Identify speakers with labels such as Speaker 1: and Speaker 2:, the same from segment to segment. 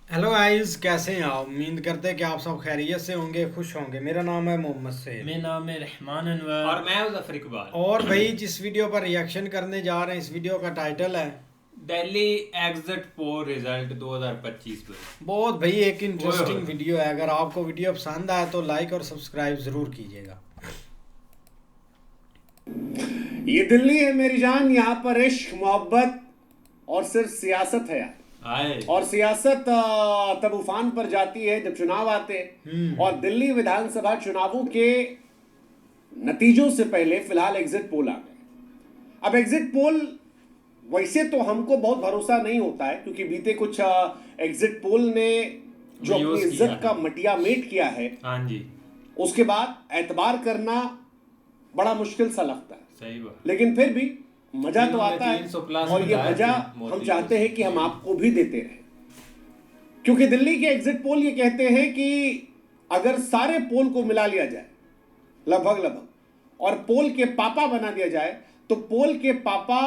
Speaker 1: Hello guys, कैसे हैं आप? उम्मीद करते हैं कि आप सब खैरियत से होंगे, खुश होंगे। मेरा नाम है मोहम्मद सैद।
Speaker 2: मेरा नाम है रहमान अनवर।
Speaker 3: और मैं हूं जफर इकबाल।
Speaker 1: और भाई जिस वीडियो पर रिएक्शन करने जा रहे हैं, इस वीडियो का टाइटल है
Speaker 3: दिल्ली एग्जिट पोल रिजल्ट 2025 पर।
Speaker 1: बहुत भाई एक
Speaker 3: ओए होए।
Speaker 1: इंटरेस्टिंग वीडियो है। अगर आपको वीडियो पसंद आए तो लाइक और सब्सक्राइब ज़रूर कीजिएगा।
Speaker 4: ये दिल्ली है मेरी जान, यहाँ पर इश्क मोहब्बत और सिर्फ सियासत है यार।
Speaker 3: आए
Speaker 4: और सियासत तब उफान पर जाती है जब चुनाव आते हैं। और दिल्ली विधानसभा चुनावों के नतीजों से पहले फिलहाल एग्जिट पोल आ गए। अब एग्जिट पोल वैसे तो हमको बहुत भरोसा नहीं होता है, क्योंकि बीते कुछ एग्जिट पोल ने जो अपनी
Speaker 3: यूज किया
Speaker 4: इज्जत
Speaker 3: है।
Speaker 4: का मटिया मेट किया है,
Speaker 3: हाँ जी,
Speaker 4: उसके बाद एतबार करना बड़ा मुश्किल सा लगता है।
Speaker 3: सही बात।
Speaker 4: लेकिन फिर भी मजा तो
Speaker 3: इन्होंने
Speaker 4: आता है,
Speaker 3: 300 प्लस
Speaker 4: और ये
Speaker 3: बताए
Speaker 4: मजा
Speaker 3: थे मोदी
Speaker 4: हम
Speaker 3: को।
Speaker 4: चाहते हैं कि हम आपको भी देते रहें। क्योंकि दिल्ली के एग्जिट पोल ये कहते हैं कि अगर सारे पोल को मिला लिया जाए लगभग लगभग, और पोल के पापा बना दिया जाए, तो पोल के पापा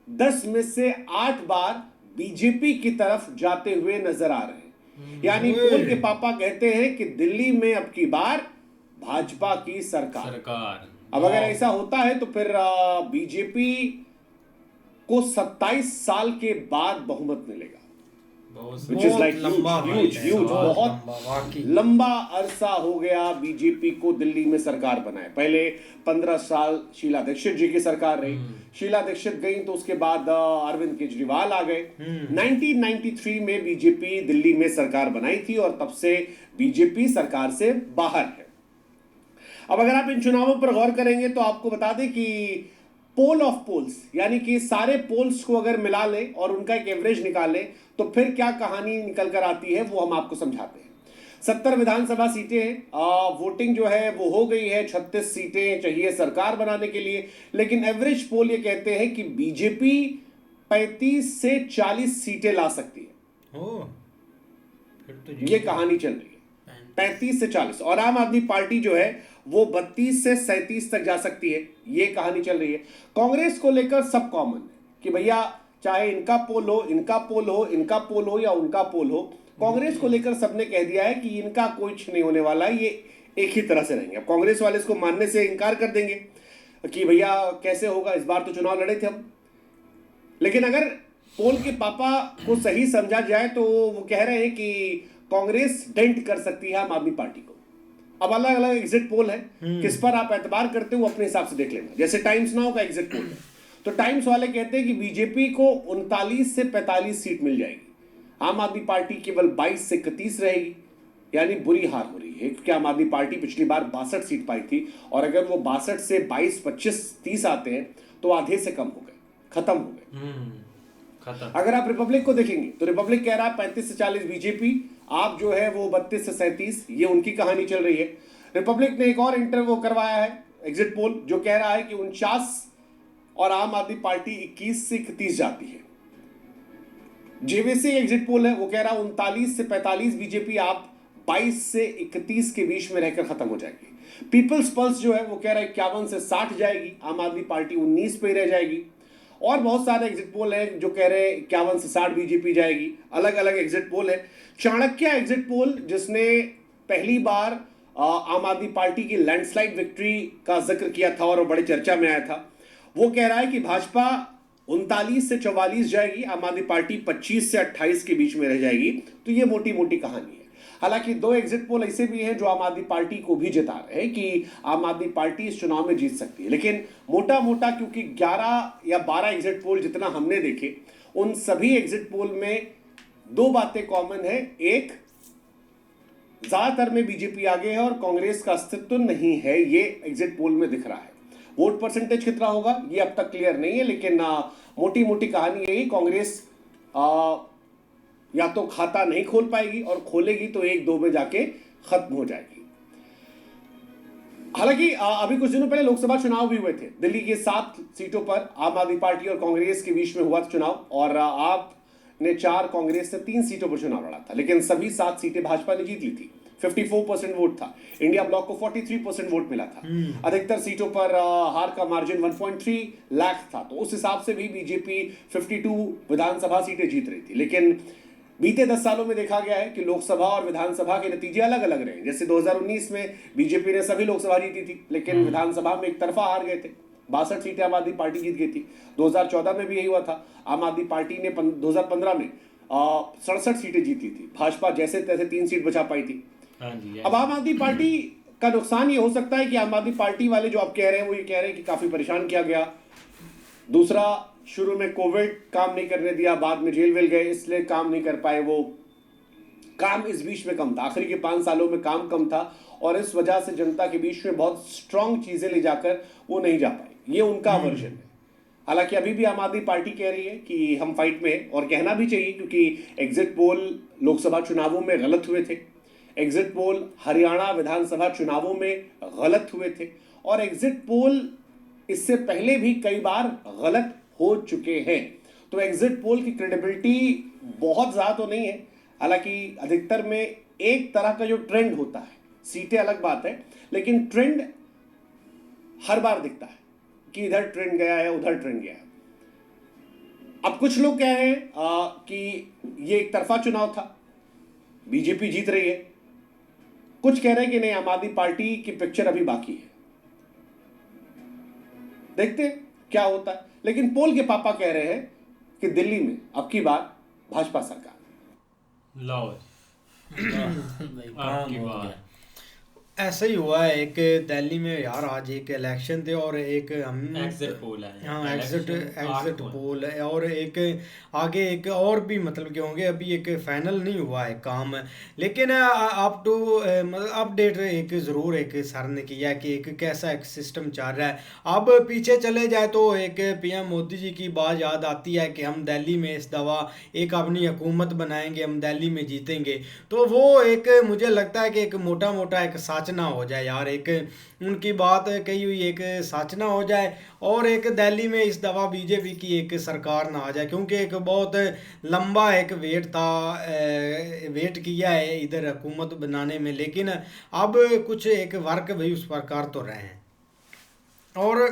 Speaker 4: 10 में से 8 बार बीजेपी की तरफ जाते हुए नजर आ रहे हैं। यानी पोल के पापा कहते हैं कि दिल्ली में अब की बार भाजपा की सरकार। अब अगर ऐसा होता है तो फिर बीजेपी को 27 साल के बाद बहुमत मिलेगा, which is like huge, बहुत लंबा अरसा हो गया बीजेपी को दिल्ली में सरकार बनाए। पहले 15 साल शीला दीक्षित जी की सरकार रही। शीला दीक्षित गई तो उसके बाद अरविंद केजरीवाल आ गए। 1993 में बीजेपी दिल्ली में सरकार बनाई थी, और तब से बीजेपी सरकार से बाहर है। अब अगर आप इन चुनावों पर गौर करेंगे तो आपको बता दें कि पोल ऑफ पोल्स, यानी कि सारे पोल्स को अगर मिला ले और उनका एक एवरेज निकाले, तो फिर क्या कहानी निकल कर आती है वो हम आपको समझाते हैं। 70 विधानसभा सीटें हैं। वोटिंग जो है वो हो गई है। 36 सीटें चाहिए सरकार बनाने के लिए, लेकिन एवरेज पोल ये कहते हैं कि बीजेपी 35 से 40 सीटें ला सकती है।
Speaker 1: फिर तो
Speaker 4: ये कहानी चल रही है 35 से 40, और आम आदमी पार्टी जो है वो 32 से 37 तक जा सकती है। ये कहानी चल रही है। कांग्रेस को लेकर सब कॉमन है कि भैया चाहे इनका पोल हो, इनका पोल हो, इनका पोल हो या उनका पोल हो, कांग्रेस को लेकर सबने कह दिया है कि इनका कुछ नहीं होने वाला, ये एक ही तरह से रहेंगे। अब कांग्रेस वाले इसको मानने से इनकार कर देंगे कि भैया कैसे होगा, इस बार तो चुनाव लड़े थे हम। लेकिन अगर पोल के पापा को सही समझा जाए तो वो कह रहे हैं कि कांग्रेस डेंट कर सकती है आम आदमी पार्टी को। अब अलग अलग एग्जिट पोल है, किस पर आप एतबार करते हो अपने हिसाब से देख लेना। जैसे टाइम्स नाउ का एग्जिट पोल है, तो टाइम्स वाले कहते हैं कि बीजेपी को 39 से 45 सीट मिल जाएगी, आम आदमी पार्टी केवल 22 से 31 रहेगी। यानी बुरी हार हो रही है, क्योंकि आम आदमी पार्टी पिछली बार 62 सीट पाई थी, और अगर वो 62 से 22, 25, 30 आते हैं तो आधे से कम हो गए, खत्म हो गए।
Speaker 3: खत्म।
Speaker 4: अगर आप रिपब्लिक को देखेंगे तो रिपब्लिक कह रहा है 35 से 40 बीजेपी, आप जो है वो 32 से 37, ये उनकी कहानी चल रही है। रिपब्लिक ने एक और इंटरव्यू करवाया है एग्जिट पोल, जो कह रहा है कि 49, और आम आदमी पार्टी 21 से 31 जाती है। जेवीसी एग्जिट पोल है, वो कह रहा है 39 से 45 बीजेपी, आप 22 से 31 के बीच में रहकर खत्म हो जाएगी। पीपल्स पल्स जो है वो कह रहा है 51 से 60 जाएगी, आम आदमी पार्टी 19 पे ही रह जाएगी। और बहुत सारे एग्जिट पोल हैं जो कह रहे हैं 51 से 60 बीजेपी जाएगी। अलग अलग एग्जिट पोल है। चाणक्य एग्जिट पोल, जिसने पहली बार आम आदमी पार्टी की लैंडस्लाइड विक्ट्री का जिक्र किया था और बड़ी चर्चा में आया था, वो कह रहा है कि भाजपा 39 से 44 जाएगी, आम आदमी पार्टी 25 से 28 के बीच में रह जाएगी। तो ये मोटी मोटी कहानी है। हालांकि 2 एग्जिट पोल ऐसे भी हैं जो आम आदमी पार्टी को भी जिता रहे हैं कि आम आदमी पार्टी इस चुनाव में जीत सकती है। लेकिन मोटा मोटा क्योंकि 11 या 12 एग्जिट पोल जितना हमने देखे, उन सभी एग्जिट पोल में 2 बातें कॉमन है। एक, ज्यादातर में बीजेपी आगे है और कांग्रेस का अस्तित्व नहीं है, ये एग्जिट पोल में दिख रहा है। वोट परसेंटेज कितना होगा ये अब तक क्लियर नहीं है, लेकिन मोटी मोटी कहानी यही, कांग्रेस या तो खाता नहीं खोल पाएगी, और खोलेगी तो 1-2 में जाके खत्म हो जाएगी। हालांकि अभी कुछ दिनों पहले लोकसभा चुनाव भी हुए थे। दिल्ली के 7 सीटों पर आम आदमी पार्टी और कांग्रेस के बीच में हुआ था चुनाव, और आपने 4, कांग्रेस ने 3 सीटों पर चुनाव लड़ा था, लेकिन सभी 7 सीटें भाजपा ने जीत ली थी। 54% वोट था। इंडिया ब्लॉक को 43% वोट मिला था। अधिकतर सीटों पर हार का मार्जिन 1.3 लाख था, तो उस हिसाब से भी बीजेपी 52 विधानसभा सीटें जीत रही थी। लेकिन बीते 10 सालों में देखा गया है कि लोकसभा और विधानसभा के नतीजे अलग अलग रहे। जैसे 2019 में बीजेपी ने सभी लोकसभा जीती थी, लेकिन विधानसभा में एक तरफा हार गए थे। 62 सीटें आम आदमी पार्टी जीत गई थी। 2014 में भी यही हुआ था। आम आदमी पार्टी ने 2015 में 67 सीटें जीती थी। भाजपा जैसे तैसे 3 सीट बचा पाई थी।
Speaker 3: हाँ जी।
Speaker 4: अब आम आदमी पार्टी का नुकसान ये हो सकता है कि आम आदमी पार्टी वाले जो आप कह रहे हैं वो ये कह रहे हैं कि काफी परेशान किया गया। दूसरा, शुरू में कोविड काम नहीं करने दिया, बाद में जेल वेल गए, इसलिए काम नहीं कर पाए। वो काम इस बीच में कम था, आखिरी के 5 सालों में काम कम था, और इस वजह से जनता के बीच में बहुत स्ट्रांग चीजें ले जाकर वो नहीं जा पाए। ये उनका वर्जन है। हालांकि अभी भी आम आदमी पार्टी कह रही है कि हम फाइट में हैं, और कहना भी चाहिए, क्योंकि एग्जिट पोल लोकसभा चुनावों में गलत हुए थे, एग्जिट पोल हरियाणा विधानसभा चुनावों में गलत हुए थे, और एग्जिट पोल इससे पहले भी कई बार गलत हो चुके हैं। तो एग्जिट पोल की क्रेडिबिलिटी बहुत ज़्यादा तो नहीं है। हालांकि अधिकतर में एक तरह का जो ट्रेंड होता है, सीटें अलग बात है, लेकिन ट्रेंड हर बार दिखता है कि इधर ट्रेंड गया है, उधर ट्रेंड गया है। अब कुछ लोग कह रहे हैं कि ये एक तरफा चुनाव था, बीजेपी जीत रही है। कुछ कह रहे हैं कि नहीं, आम आदमी पार्टी की पिक्चर अभी बाकी है। देखते हैं क्या होता है। लेकिन पोल के पापा कह रहे हैं कि दिल्ली में अब की बार भाजपा सरकार।
Speaker 3: लो
Speaker 2: आपकी बात
Speaker 1: ऐसा ही हुआ है। एक दिल्ली में यार आज एक इलेक्शन थे, और एक हम
Speaker 3: एग्जिट पोल है।
Speaker 1: हाँ एग्जिट
Speaker 3: आठ
Speaker 1: पोल है, और एक आगे एक और भी मतलब कि होंगे। अभी एक फाइनल नहीं हुआ है काम, लेकिन अप टू मतलब अपडेट एक ज़रूर एक सर ने किया कि एक कैसा एक सिस्टम चल रहा है। अब पीछे चले जाए तो एक पीएम मोदी जी की बात याद आती है कि हम दिल्ली में इस दफ़ा एक अपनी हुकूमत बनाएंगे, हम दिल्ली में जीतेंगे। तो वो एक मुझे लगता है कि एक मोटा मोटा एक सच ना हो जाए यार, एक उनकी बात कही हुई एक सच ना हो जाए, और एक दिल्ली में इस दफ़ा बीजेपी की एक सरकार ना आ जाए, क्योंकि एक बहुत लंबा एक वेट था, वेट किया है इधर हुकूमत बनाने में, लेकिन अब कुछ एक वर्क भाई उस प्रकार तो रहे हैं। और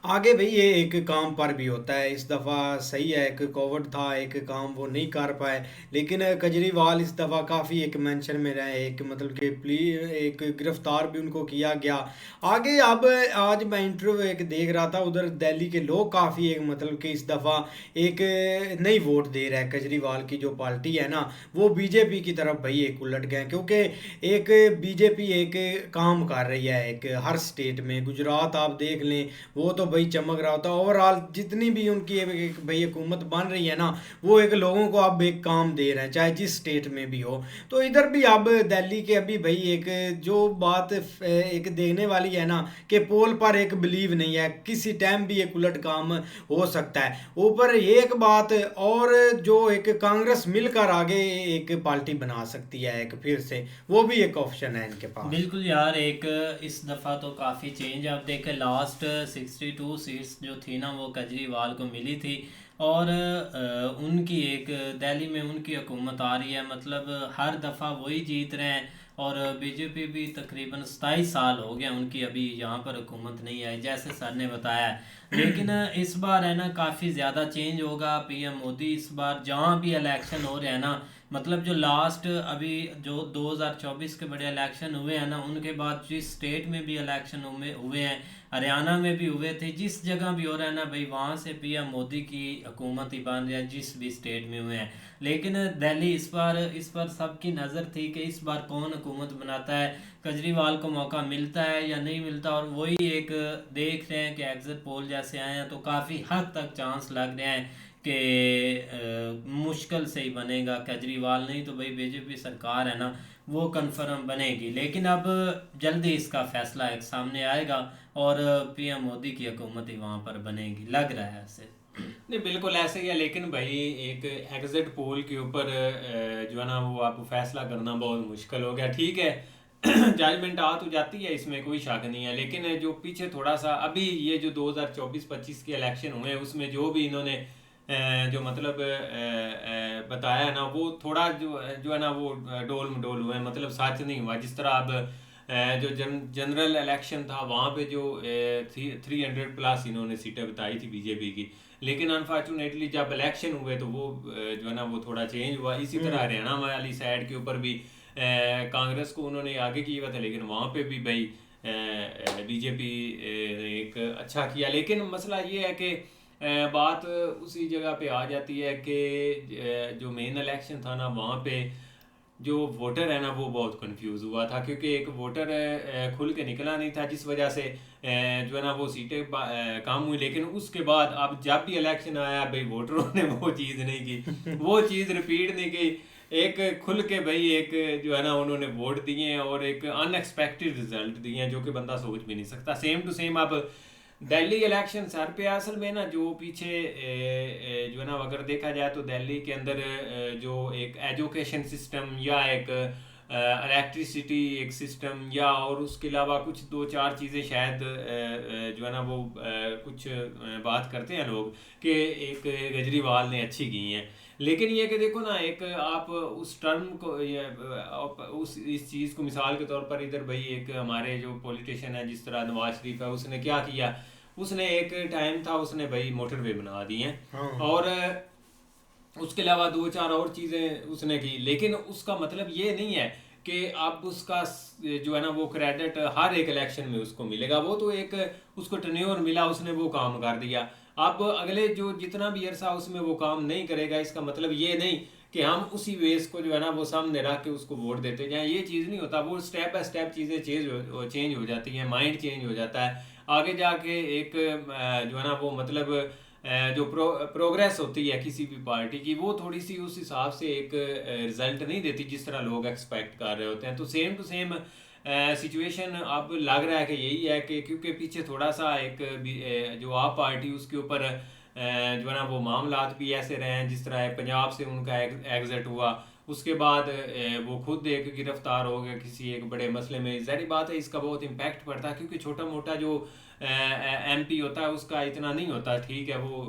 Speaker 1: आगे भाई ये एक काम पर भी होता है। इस दफ़ा सही है, एक कोविड था, एक काम वो नहीं कर पाए, लेकिन केजरीवाल इस दफ़ा काफ़ी एक मेंशन में रहे, एक मतलब कि एक गिरफ्तार भी उनको किया गया। आगे अब आज मैं इंटरव्यू एक देख रहा था, उधर दिल्ली के लोग काफ़ी एक मतलब कि इस दफ़ा एक नई वोट दे रहा है। केजरीवाल की जो पार्टी है ना, वो बीजेपी की तरफ भाई एक उलट गए, क्योंकि एक बीजेपी एक काम कर रही है एक हर स्टेट में। गुजरात आप देख लें, वो तो भाई चमक रहा होता है। ओवरऑल जितनी भी उनकी एक भाई हुकूमत बन रही है ना, वो एक लोगों को अब एक काम दे रहे हैं, चाहे जिस स्टेट में भी हो। तो इधर भी अब दिल्ली के अभी भाई एक जो बात एक देखने वाली है ना, कि पोल पर एक बिलीव नहीं है, किसी टाइम भी एक उलट काम हो सकता है। ऊपर एक बात और, जो एक कांग्रेस मिलकर आगे एक पार्टी बना सकती है एक फिर से, वो भी एक ऑप्शन है इनके पास।
Speaker 2: बिल्कुल यार, एक इस दफ़ा तो काफ़ी चेंज आप देखें। लास्ट 62 सीट्स जो थी ना, वो केजरीवाल को मिली थी, और उनकी एक दिल्ली में उनकी हुकूमत आ रही है। मतलब हर दफ़ा वही जीत रहे हैं, और बीजेपी भी तकरीबन 27 साल हो गए उनकी अभी यहाँ पर हुकूमत नहीं आई, जैसे सर ने बताया है। लेकिन इस बार है ना काफ़ी ज़्यादा चेंज होगा। पीएम मोदी इस बार जहाँ भी इलेक्शन हो रहे हैं ना, मतलब जो लास्ट अभी जो 2024 के बड़े इलेक्शन हुए हैं ना, उनके बाद जिस स्टेट में भी इलेक्शन हुए हैं, हरियाणा में भी हुए थे, जिस जगह भी हो रहा है ना भाई, वहाँ से पीएम मोदी की हुकूमत ही बन रही है, जिस भी स्टेट में हुए हैं। लेकिन दिल्ली इस पर सबकी नज़र थी कि इस बार कौन हुकूमत बनाता है, केजरीवाल को मौका मिलता है या नहीं मिलता। और वही एक देख रहे हैं कि एग्जिट पोल जैसे आए हैं, तो काफ़ी हद तक चांस लग रहे हैं कि मुश्किल से ही बनेगा केजरीवाल, नहीं तो भाई बीजेपी सरकार है ना, वो कन्फर्म बनेगी। लेकिन अब जल्दी इसका फैसला एक सामने आएगा, और पीएम मोदी की हुकूमत ही वहाँ पर बनेगी, लग रहा है ऐसे।
Speaker 3: नहीं बिल्कुल ऐसे ही है। लेकिन भाई एक एग्जिट पोल के ऊपर जो है ना, वो आपको फैसला करना बहुत मुश्किल हो गया। ठीक है, जजमेंट आ तो जाती है, इसमें कोई शक नहीं है, लेकिन जो पीछे थोड़ा सा अभी ये जो 2024-25 के इलेक्शन हुए हैं, उसमें जो भी इन्होंने जो मतलब बताया ना, वो थोड़ा जो है ना, वो डोल मडोल हुए हैं, मतलब सच नहीं हुआ। जिस तरह अब जो जनरल इलेक्शन था, वहाँ पे जो 300 प्लस इन्होंने सीटें बताई थी बीजेपी की, लेकिन अनफॉर्चुनेटली जब इलेक्शन हुए तो वो जो है ना वो थोड़ा चेंज हुआ। इसी तरह हरियाणा वाली साइड के ऊपर भी कांग्रेस को उन्होंने आगे किया हुआ था, लेकिन वहाँ पे भी भाई बीजेपी ने एक अच्छा किया। लेकिन मसला ये है कि बात उसी जगह पे आ जाती है कि जो मेन इलेक्शन था ना वहाँ पे जो वोटर है ना वो बहुत कंफ्यूज हुआ था, क्योंकि एक वोटर खुल के निकला नहीं था, जिस वजह से जो है ना वो सीटें कम हुई। लेकिन उसके बाद अब जब भी इलेक्शन आया भाई वोटरों ने वो चीज़ नहीं की, वो चीज़ रिपीट नहीं की। एक खुल के भाई एक जो है ना उन्होंने वोट दिए हैं और एक अनएक्सपेक्टेड रिजल्ट दिए हैं जो कि बंदा सोच भी नहीं सकता। सेम टू सेम अब दिल्ली इलेक्शन सर पे असल में ना जो पीछे जो है ना अगर देखा जाए तो दिल्ली के अंदर जो एक एजुकेशन सिस्टम या एक इलेक्ट्रिसिटी एक सिस्टम या और उसके अलावा कुछ दो चार चीज़ें शायद जो है ना वो कुछ बात करते हैं लोग कि एक केजरीवाल ने अच्छी की हैं। लेकिन ये कि देखो ना एक आप उस टर्म को उस इस चीज़ को मिसाल के तौर पर इधर भाई एक हमारे जो पॉलिटिशियन है जिस तरह नवाज शरीफ है उसने क्या किया, उसने एक टाइम था उसने भाई मोटरवे बना दी हैं
Speaker 1: हाँ।
Speaker 3: और उसके अलावा दो चार और चीज़ें उसने की। लेकिन उसका मतलब ये नहीं है कि अब उसका जो है ना वो क्रेडिट हर एक इलेक्शन में उसको मिलेगा। वो तो एक उसको टेन्योर मिला, उसने वो काम कर दिया। अब अगले जो जितना भी अरसा उसमें वो काम नहीं करेगा, इसका मतलब ये नहीं कि हम उसी वेस को जो है ना वो सामने रख के उसको वोट देते जाएं, ये चीज़ नहीं होता। वो स्टेप बाय स्टेप चीज़ें चेंज हो जाती हैं, माइंड चेंज हो जाता है। आगे जाके एक जो है ना वो मतलब जो प्रोग्रेस होती है किसी भी पार्टी की वो थोड़ी सी उस हिसाब से एक रिजल्ट नहीं देती जिस तरह लोग एक्सपेक्ट कर रहे होते हैं। तो सेम टू सेम सिचुएशन अब लग रहा है कि यही है कि क्योंकि पीछे थोड़ा सा एक जो आप पार्टी उसके ऊपर जो है ना वो मामलात भी ऐसे रहे हैं, जिस तरह पंजाब से उनका एग्जिट हुआ, उसके बाद वो खुद एक गिरफ्तार हो गए किसी एक बड़े मसले में। ज़ाहिर बात है इसका बहुत इम्पैक्ट पड़ता है, क्योंकि छोटा मोटा जो एमपी होता है उसका इतना नहीं होता, ठीक है वो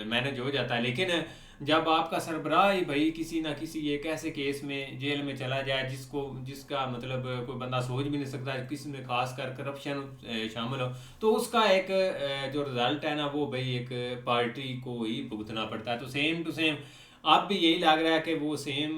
Speaker 3: मैनेज हो जाता है। लेकिन जब आपका सरबराह ही भाई किसी ना किसी एक ऐसे केस में जेल में चला जाए जिसका मतलब कोई बंदा सोच भी नहीं सकता, किसी में खासकर करप्शन शामिल हो, तो उसका एक जो रिजल्ट है ना वो भाई एक पार्टी को ही भुगतना पड़ता है। तो सेम टू सेम अब भी यही लग रहा है कि वो सेम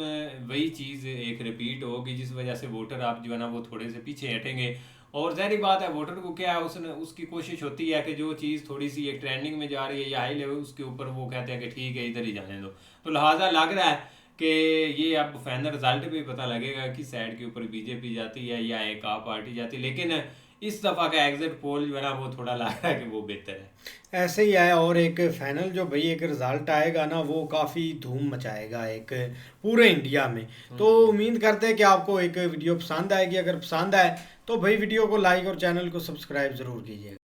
Speaker 3: वही चीज़ एक रिपीट होगी, जिस वजह से वोटर आप जो है ना वो थोड़े से पीछे हटेंगे। और ज़ाहिर बात है वोटर को क्या है उसने उसकी कोशिश होती है कि जो चीज़ थोड़ी सी एक ट्रेंडिंग में जा रही है या हाई लेवल उसके ऊपर वो कहते हैं कि ठीक है इधर ही जाने दो। तो लिहाजा लग रहा है कि ये अब फाइनल रिजल्ट भी पता लगेगा कि साइड के ऊपर बीजेपी जाती है या एक आप पार्टी जाती है। लेकिन इस दफ़ा का एग्जिट पोल जो है ना वो थोड़ा लग रहा है कि वो बेहतर है।
Speaker 1: ऐसे ही है। और एक फाइनल जो भाई एक रिजल्ट आएगा ना वो काफ़ी धूम मचाएगा एक पूरे इंडिया में। तो उम्मीद करते हैं कि आपको एक वीडियो पसंद आएगी। अगर पसंद आए तो भाई वीडियो को लाइक और चैनल को सब्सक्राइब ज़रूर कीजिए।